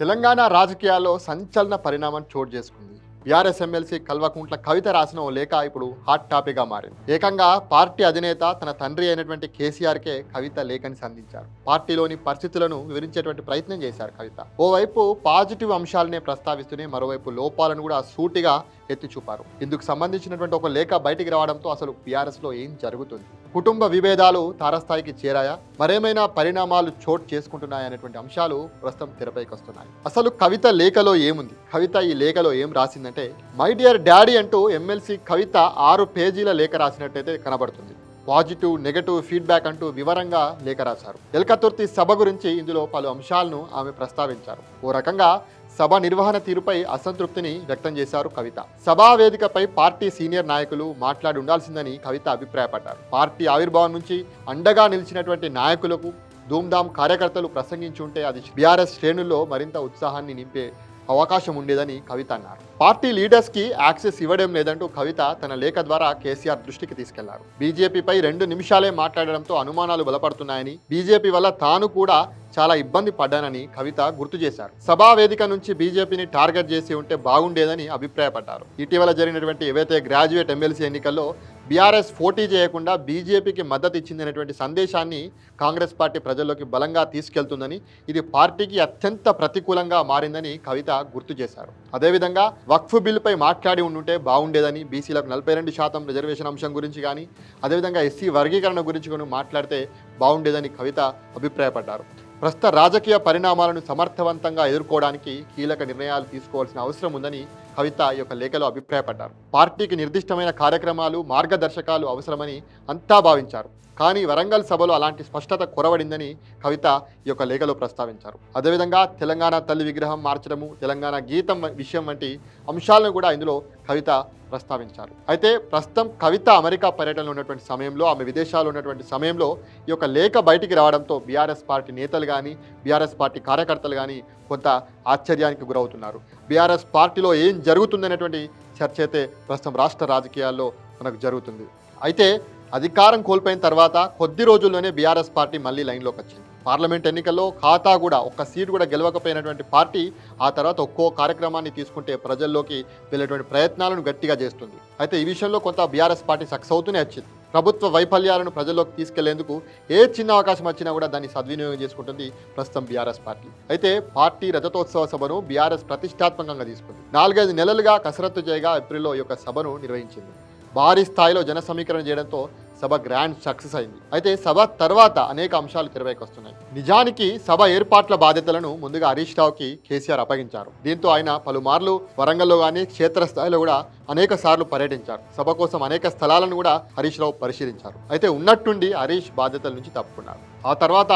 తెలంగాణ రాజకీయాల్లో సంచలన పరిణామం చోటు చేసుకుంది. బీఆర్ఎస్ ఎమ్మెల్సీ కల్వకుంట్ల కవిత రాసిన ఓ లేఖ ఇప్పుడు హాట్ టాపిక్గా మారింది. ఏకంగా పార్టీ అధినేత తన తండ్రి అయినటువంటి కేసీఆర్కే కవిత లేఖని సంధించారు. పార్టీలోని పరిస్థితులను వివరించేటువంటి ప్రయత్నం చేశారు కవిత. ఓవైపు పాజిటివ్ అంశాలనే ప్రస్తావిస్తూనే మరోవైపు లోపాలను కూడా సూటిగా ఎత్తి చూపారు. ఇందుకు సంబంధించినటువంటి ఒక లేఖ బయటికి రావడంతో అసలు బీఆర్ఎస్ లో ఏం జరుగుతుంది, కుటుంబ విభేదాలు తారస్థాయికి చేరాయా, మరేమైనా పరిణామాలు చోటు చేసుకుంటున్నాయనేటువంటి అంశాలు ప్రస్తుతం తెరపైకి వస్తున్నాయి. అసలు కవిత లేఖలో ఏముంది, కవిత ఈ లేఖలో ఏం రాసిందంటే, మై డియర్ డాడీ అంటూ ఎమ్మెల్సీ కవిత 6 పేజీల లేఖ రాసినట్టయితే కనబడుతుంది. పాజిటివ్ నెగటివ్ ఫీడ్బ్యాక్ అంటూ వివరంగా లేఖ రాశారు. ఎల్కతుర్తి సభ గురించి ఇందులో పలు అంశాలను ఆమె ప్రస్తావించారు. ఓ రకంగా సభ నిర్వహణ తీరుపై అసంతృప్తిని వ్యక్తం చేశారు కవిత. సభా వేదికపై పార్టీ సీనియర్ నాయకులు మాట్లాడి ఉండాల్సిందని కవిత అభిప్రాయపడ్డారు. పార్టీ ఆవిర్భావం నుంచి అండగా నిలిచినటువంటి నాయకులకు ధూమ్ధామ్ కార్యకర్తలు ప్రసంగించి ఉంటే అది బీఆర్ఎస్ శ్రేణుల్లో మరింత ఉత్సాహాన్ని నింపే అవకాశం ఉండేదని కవిత అన్నారు. పార్టీ లీడర్స్ కి యాక్సెస్ ఇవ్వడం లేదంటూ కవిత తన లేఖ ద్వారా కేసీఆర్ దృష్టికి తీసుకెళ్లారు. బీజేపీపై 2 నిమిషాలే మాట్లాడడంతో అనుమానాలు బలపడుతున్నాయని, బీజేపీ వల్ల తాను కూడా చాలా ఇబ్బంది పడ్డానని కవిత గుర్తు చేశారు. సభా వేదిక నుంచి బీజేపీని టార్గెట్ చేసి ఉంటే బాగుండేదని అభిప్రాయపడ్డారు. ఇటీవల జరిగినటువంటి ఏవైతే గ్రాడ్యుయేట్ ఎమ్మెల్సీ ఎన్నికల్లో బీఆర్ఎస్ పోటీ చేయకుండా బీజేపీకి మద్దతు ఇచ్చిందనేటువంటి సందేశాన్ని కాంగ్రెస్ పార్టీ ప్రజల్లోకి బలంగా తీసుకెళ్తుందని, ఇది పార్టీకి అత్యంత ప్రతికూలంగా మారిందని కవిత గుర్తు చేశారు. అదేవిధంగా వక్ఫ్ బిల్లుపై మాట్లాడి ఉండుంటే బాగుండేదని, బీసీలకు 42% రిజర్వేషన్ అంశం గురించి కానీ, అదేవిధంగా ఎస్సీ వర్గీకరణ గురించి కానీ మాట్లాడితే బాగుండేదని కవిత అభిప్రాయపడ్డారు. ప్రస్తుత రాజకీయ పరిణామాలను సమర్థవంతంగా ఎదుర్కోవడానికి కీలక నిర్ణయాలు తీసుకోవాల్సిన అవసరం ఉందని కవిత ఈ యొక్క లేఖలో అభిప్రాయపడ్డారు. పార్టీకి నిర్దిష్టమైన కార్యక్రమాలు, మార్గదర్శకాలు అవసరమని అంతా భావించారు. కానీ వరంగల్ సభలో అలాంటి స్పష్టత కొరవడిందని కవిత ఈ యొక్క లేఖలో ప్రస్తావించారు. అదేవిధంగా తెలంగాణ తల్లి విగ్రహం మార్చడము, తెలంగాణ గీతం విషయం వంటి అంశాలను కూడా ఇందులో కవిత ప్రస్తావించారు. అయితే ప్రస్తుతం కవిత అమెరికా పర్యటనలో ఉన్నటువంటి సమయంలో, ఆమె విదేశాల్లో ఉన్నటువంటి సమయంలో ఈ యొక్క లేఖ బయటికి రావడంతో బీఆర్ఎస్ పార్టీ నేతలు కానీ, బీఆర్ఎస్ పార్టీ కార్యకర్తలు కానీ కొంత ఆశ్చర్యానికి గురవుతున్నారు. బీఆర్ఎస్ పార్టీలో ఏం జరుగుతుందనేటువంటి చర్చ అయితే ప్రస్తుతం రాష్ట్ర రాజకీయాల్లో మనకు జరుగుతుంది. అయితే అధికారం కోల్పోయిన తర్వాత కొద్ది రోజుల్లోనే బీఆర్ఎస్ పార్టీ మళ్ళీ లైన్లోకి వచ్చింది. పార్లమెంట్ ఎన్నికల్లో ఖాతా కూడా ఒక్క సీటు కూడా గెలవకపోయినటువంటి పార్టీ ఆ తర్వాత ఒక్కో కార్యక్రమాన్ని తీసుకుంటే ప్రజల్లోకి వెళ్ళేటువంటి ప్రయత్నాలను గట్టిగా చేస్తుంది. అయితే ఈ విషయంలో కొంత బీఆర్ఎస్ పార్టీ సక్సెస్ అవుతూనే వచ్చింది. ప్రభుత్వ వైఫల్యాలను ప్రజల్లోకి తీసుకెళ్లేందుకు ఏ చిన్న అవకాశం వచ్చినా కూడా దాన్ని సద్వినియోగం చేసుకుంటుంది ప్రస్తుతం బీఆర్ఎస్ పార్టీ. అయితే పార్టీ రజతోత్సవ సభను బీఆర్ఎస్ ప్రతిష్టాత్మకంగా తీసుకుంది. 4-5 నెలలుగా కసరత్తు చేయగా ఏప్రిల్లో ఈ యొక్క సభను నిర్వహించింది. భారీ స్థాయిలో జన సమీకరణ చేయడంతో సభ గ్రాండ్ సక్సెస్ అయింది. అయితే సభ తర్వాత అనేక అంశాలు తెరపైకి వస్తున్నాయి. నిజానికి సభ ఏర్పాట్ల బాధ్యతలను ముందుగా హరీష్ రావుకి కేసీఆర్ అప్పగించారు. దీంతో ఆయన పలుమార్లు వరంగల్లో కానీ క్షేత్రస్థాయిలో కూడా అనేక సార్లు పర్యటించారు. సభ కోసం అనేక స్థలాలను కూడా హరీష్ రావు పరిశీలించారు. అయితే ఉన్నట్టుండి హరీష్ బాధ్యతల నుంచి తప్పుకున్నారు. ఆ తర్వాత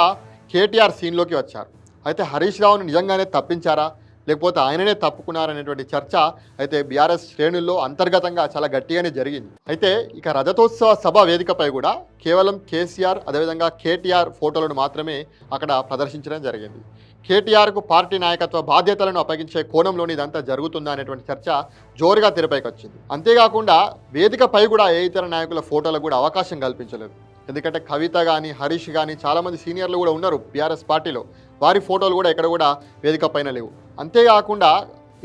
కేటీఆర్ సీన్లోకి వచ్చారు. అయితే హరీష్ రావును నిజంగానే తప్పించారా, లేకపోతే ఆయననే తప్పుకున్నారనేటువంటి చర్చ అయితే బీఆర్ఎస్ శ్రేణుల్లో అంతర్గతంగా చాలా గట్టిగానే జరిగింది. అయితే ఇక రజతోత్సవ సభ వేదికపై కూడా కేవలం కేసీఆర్ అదేవిధంగా కేటీఆర్ ఫోటోలను మాత్రమే అక్కడ ప్రదర్శించడం జరిగింది. కేటీఆర్కు పార్టీ నాయకత్వ బాధ్యతలను అప్పగించే కోణంలోని ఇదంతా జరుగుతుందా అనేటువంటి చర్చ జోరుగా తెరపైకి వచ్చింది. అంతేకాకుండా వేదికపై కూడా ఏ ఇతర నాయకుల ఫోటోలకు కూడా అవకాశం కల్పించలేదు. ఎందుకంటే కవిత కానీ, హరీష్ కానీ చాలామంది సీనియర్లు కూడా ఉన్నారు బీఆర్ఎస్ పార్టీలో. వారి ఫోటోలు కూడా ఎక్కడ కూడా వేదిక పైన లేవు. అంతేకాకుండా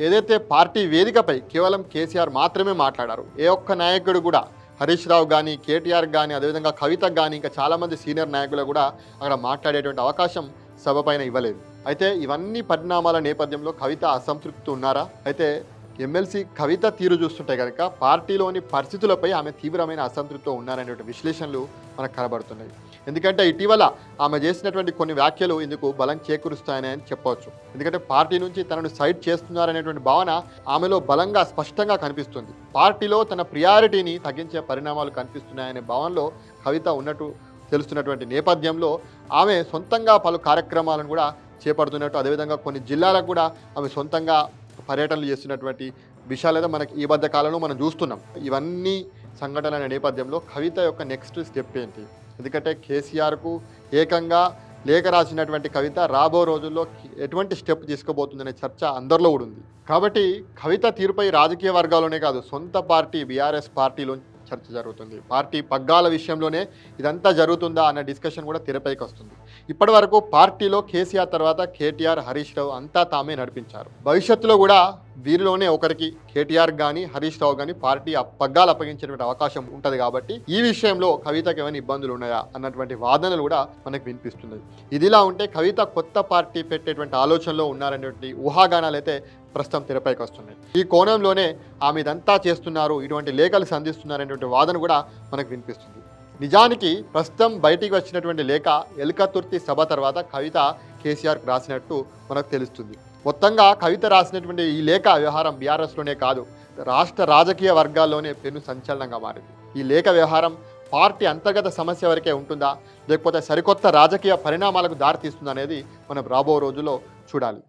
ఏదైతే పార్టీ వేదికపై కేవలం కేసీఆర్ మాత్రమే మాట్లాడారు, ఏ ఒక్క నాయకుడు కూడా హరీష్ రావు కానీ, కేటీఆర్ కానీ, అదేవిధంగా కవితకు కానీ, ఇంకా చాలామంది సీనియర్ నాయకులు కూడా అక్కడ మాట్లాడేటువంటి అవకాశం సభ పైన ఇవ్వలేదు. అయితే ఇవన్నీ పరిణామాల నేపథ్యంలో కవిత అసంతృప్తి ఉన్నారా? అయితే ఎమ్మెల్సీ కవిత తీరు చూస్తుంటే కనుక పార్టీలోని పరిస్థితులపై ఆమె తీవ్రమైన అసంతృప్తితో ఉన్నారనేటువంటి విశ్లేషణలు మనకు కనబడుతున్నాయి. ఎందుకంటే ఇటీవల ఆమె చేసినటువంటి కొన్ని వ్యాఖ్యలు ఇందుకు బలం చేకూరుస్తాయని చెప్పవచ్చు. ఎందుకంటే పార్టీ నుంచి తనను సైడ్ చేస్తున్నారనేటువంటి భావన ఆమెలో బలంగా స్పష్టంగా కనిపిస్తుంది. పార్టీలో తన ప్రియారిటీని తగ్గించే పరిణామాలు కనిపిస్తున్నాయనే భావనలో కవిత ఉన్నట్టు తెలుస్తున్నటువంటి నేపథ్యంలో ఆమె సొంతంగా పలు కార్యక్రమాలను కూడా చేపడుతున్నట్టు, అదేవిధంగా కొన్ని జిల్లాలకు కూడా ఆమె సొంతంగా పర్యటనలు చేస్తున్నటువంటి విషయాలైతే మనకి ఈ మధ్య కాలంలో మనం చూస్తున్నాం. ఇవన్నీ సంఘటనల నేపథ్యంలో కవిత యొక్క నెక్స్ట్ స్టెప్ ఏంటి? ఎందుకంటే కేసీఆర్కు ఏకంగా లేఖ రాసినటువంటి కవిత రాబో రోజుల్లో ఎటువంటి స్టెప్ తీసుకోబోతుందనే చర్చ అందరిలో కూడా ఉంది. కాబట్టి కవిత తీరుపై రాజకీయ వర్గాల్లోనే కాదు, సొంత పార్టీ బీఆర్ఎస్ పార్టీలో చర్చ జరుగుతుంది. పార్టీ పగ్గాల విషయంలోనే ఇదంతా జరుగుతుందా అన్న డిస్కషన్ కూడా తెరపైకి వస్తుంది. ఇప్పటి వరకు పార్టీలో కేసీఆర్ తర్వాత కేటీఆర్, హరీష్ రావు అంతా తామే నడిపించారు. భవిష్యత్తులో కూడా వీరిలోనే ఒకరికి కేటీఆర్ కానీ హరీష్ రావు కానీ పార్టీ పగ్గాలు అప్పగించేటువంటి అవకాశం ఉంటుంది. కాబట్టి ఈ విషయంలో కవితకు ఏమైనా ఇబ్బందులు ఉన్నాయా అన్నటువంటి వాదనలు కూడా మనకు వినిపిస్తున్నాయి. ఇదిలా ఉంటే కవిత కొత్త పార్టీ పెట్టేటువంటి ఆలోచనలో ఉన్నారనేటువంటి ఊహాగానాలు అయితే ప్రస్తుతం తెరపైకి వస్తున్నాయి. ఈ కోణంలోనే ఆమె ఇదంతా చేస్తున్నారు, ఇటువంటి లేఖలు సంధిస్తున్నారనేటువంటి వాదన కూడా మనకు వినిపిస్తుంది. నిజానికి ప్రస్తుతం బయటికి వచ్చినటువంటి లేఖ ఎల్కతుర్తి సభ తర్వాత కవిత కేసీఆర్కి రాసినట్టు మనకు తెలుస్తుంది. మొత్తంగా కవిత రాసినటువంటి ఈ లేఖ వ్యవహారం బీఆర్ఎస్లోనే కాదు, రాష్ట్ర రాజకీయ వర్గాల్లోనే పెను సంచలనంగా మారింది. ఈ లేఖ వ్యవహారం పార్టీ అంతర్గత సమస్య వరకే ఉంటుందా, లేకపోతే సరికొత్త రాజకీయ పరిణామాలకు దారితీస్తుందా అనేది మనం రాబో రోజుల్లో చూడాలి.